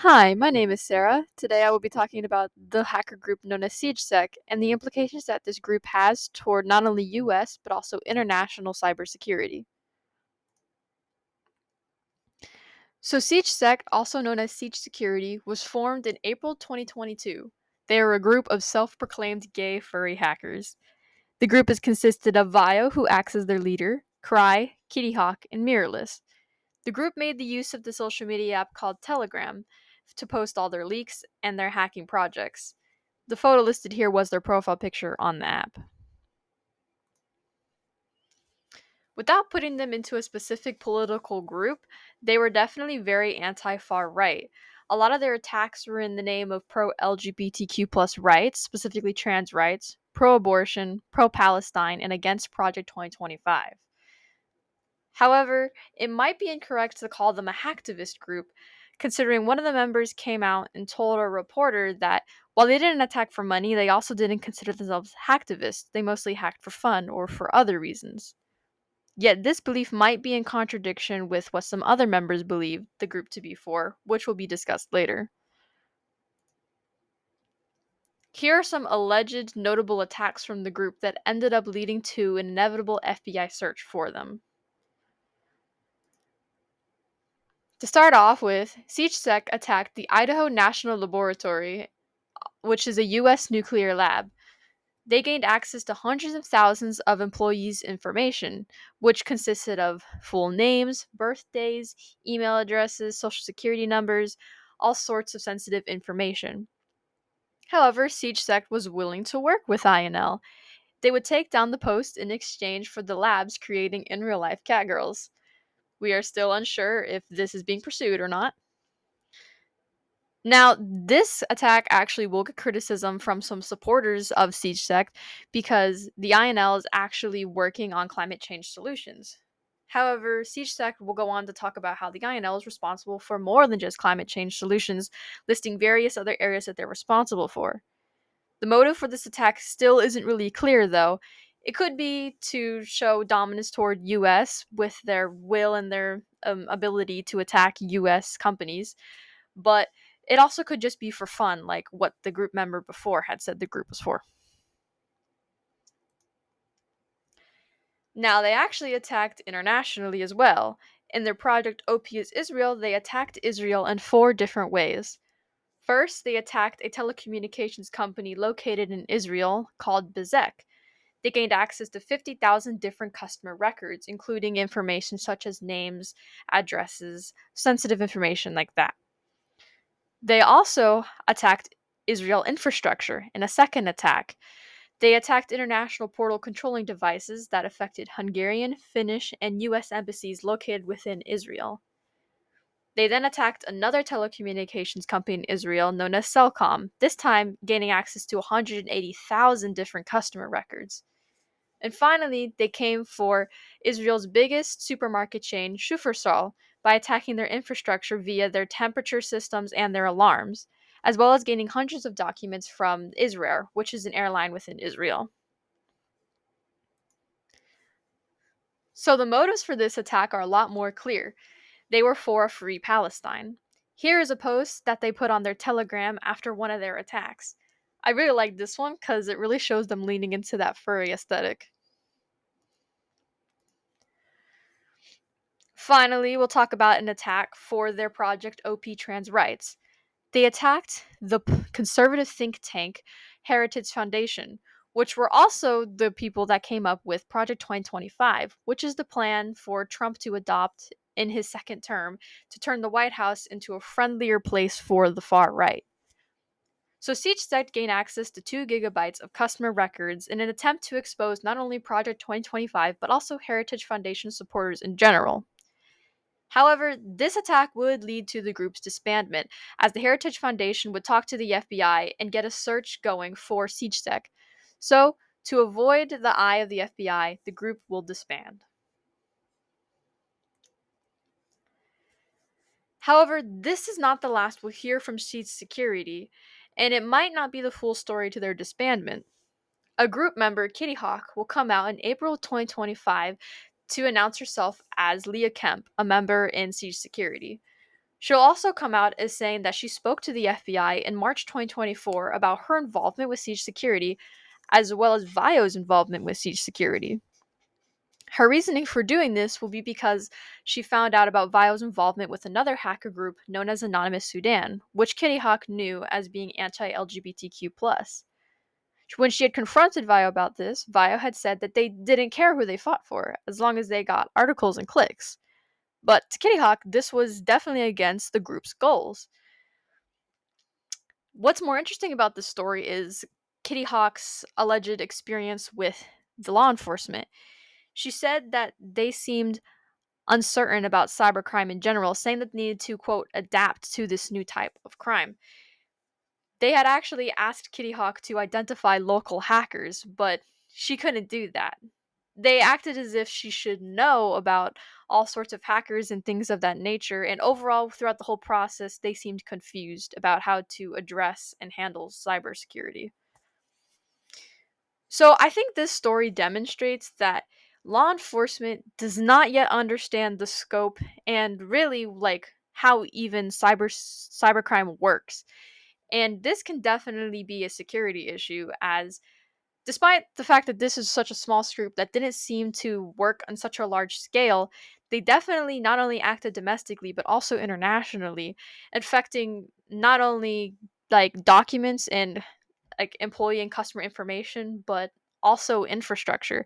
Hi, my name is Sarah. Today I will be talking about the hacker group known as SiegedSec and the implications that this group has toward not only US but also international cybersecurity. So SiegedSec, also known as Siege Security, was formed in April 2022. They are a group of self-proclaimed gay furry hackers. The group is consisted of Vio, who acts as their leader, Cry, Kitty Hawk, and Mirrorless. The group made the use of the social media app called Telegram to post all their leaks and their hacking projects. The photo listed here was their profile picture on the app. Without putting them into a specific political group, they were definitely very anti far right. A lot of their attacks were in the name of pro LGBTQ plus rights, specifically trans rights, pro abortion, pro Palestine, and against Project 2025. However, it might be incorrect to call them a hacktivist group, considering one of the members came out and told a reporter that while they didn't attack for money, they also didn't consider themselves hacktivists. They mostly hacked for fun or for other reasons. Yet this belief might be in contradiction with what some other members believe the group to be for, which will be discussed later. Here are some alleged notable attacks from the group that ended up leading to an inevitable FBI search for them. To start off with, SiegedSec attacked the Idaho National Laboratory, which is a US nuclear lab. They gained access to hundreds of thousands of employees' information, which consisted of full names, birthdays, email addresses, social security numbers, all sorts of sensitive information. However, SiegedSec was willing to work with INL. They would take down the post in exchange for the labs creating in real life catgirls. We are still unsure if this is being pursued or not. Now, this attack actually will get criticism from some supporters of SiegedSec because the INL is actually working on climate change solutions. However, SiegedSec will go on to talk about how the INL is responsible for more than just climate change solutions, listing various other areas that they're responsible for. The motive for this attack still isn't really clear, though. It could be to show dominance toward US with their will and their ability to attack US companies, but it also could just be for fun, like what the group member before had said the group was for. Now, they actually attacked internationally as well. In their project OP is Israel, they attacked Israel in 4 different ways. First, they attacked a telecommunications company located in Israel called Bezek. They gained access to 50,000 different customer records, including information such as names, addresses, sensitive information like that. They also attacked Israel infrastructure in a second attack. They attacked international portal controlling devices that affected Hungarian, Finnish, and US embassies located within Israel. They then attacked another telecommunications company in Israel known as Cellcom, this time gaining access to 180,000 different customer records. And finally, they came for Israel's biggest supermarket chain, Shufersal, by attacking their infrastructure via their temperature systems and their alarms, as well as gaining hundreds of documents from Israel, which is an airline within Israel. So the motives for this attack are a lot more clear. They were for a free Palestine. Here is a post that they put on their Telegram after one of their attacks. I really like this one because it really shows them leaning into that furry aesthetic. Finally, we'll talk about an attack for their project OP Trans Rights. They attacked the conservative think tank Heritage Foundation, which were also the people that came up with Project 2025, which is the plan for Trump to adopt in his second term to turn the White House into a friendlier place for the far right. So SiegedSec gained access to 2 gigabytes of customer records in an attempt to expose not only Project 2025, but also Heritage Foundation supporters in general. However, this attack would lead to the group's disbandment, as the Heritage Foundation would talk to the FBI and get a search going for SiegedSec. So, to avoid the eye of the FBI, the group will disband. However, this is not the last we'll hear from Siege Security, and it might not be the full story to their disbandment. A group member, Kitty Hawk, will come out in April 2025 to announce herself as Leah Kemp, a member in Siege Security. She'll also come out as saying that she spoke to the FBI in March 2024 about her involvement with Siege Security, as well as Vio's involvement with Siege Security. Her reasoning for doing this will be because she found out about Vio's involvement with another hacker group known as Anonymous Sudan, which Kitty Hawk knew as being anti-LGBTQ+. When she had confronted Vio about this, Vio had said that they didn't care who they fought for, as long as they got articles and clicks. But to Kitty Hawk, this was definitely against the group's goals. What's more interesting about this story is Kitty Hawk's alleged experience with the law enforcement. She said that they seemed uncertain about cybercrime in general, saying that they needed to, quote, adapt to this new type of crime. They had actually asked Kitty Hawk to identify local hackers, but she couldn't do that. They acted as if she should know about all sorts of hackers and things of that nature, and overall, throughout the whole process, they seemed confused about how to address and handle cybersecurity. So I think this story demonstrates that law enforcement does not yet understand the scope and really like how even cybercrime works. And this can definitely be a security issue, as despite the fact that this is such a small group that didn't seem to work on such a large scale, they definitely not only acted domestically but also internationally, affecting not only like documents and like employee and customer information, but also infrastructure.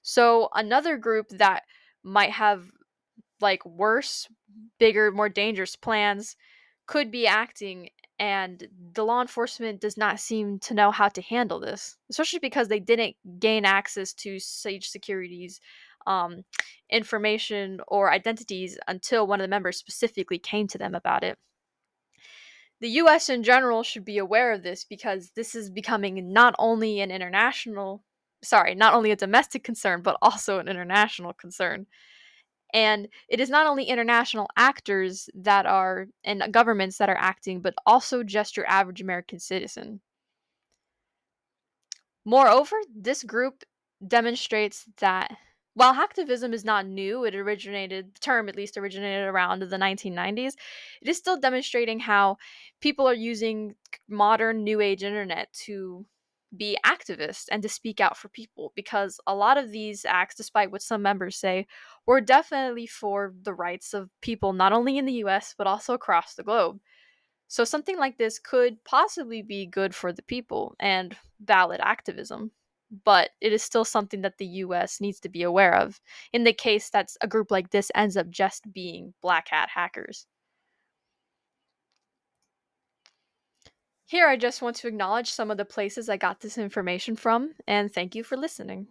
So another group that might have like worse, bigger, more dangerous plans could be acting, and the law enforcement does not seem to know how to handle this, especially because they didn't gain access to Sage Security's um, information or identities until one of the members specifically came to them about it. The US in general should be aware of this because this is becoming not only a domestic concern, but also an international concern. And it is not only international actors that are and governments that are acting, but also just your average American citizen. Moreover, this group demonstrates that while hacktivism is not new, the term at least originated around the 1990s, it is still demonstrating how people are using modern new age internet to be activists and to speak out for people, because a lot of these acts, despite what some members say, were definitely for the rights of people not only in the US but also across the globe. So something like this could possibly be good for the people and valid activism, but it is still something that the US needs to be aware of in the case that a group like this ends up just being black hat hackers. Here, I just want to acknowledge some of the places I got this information from, and thank you for listening.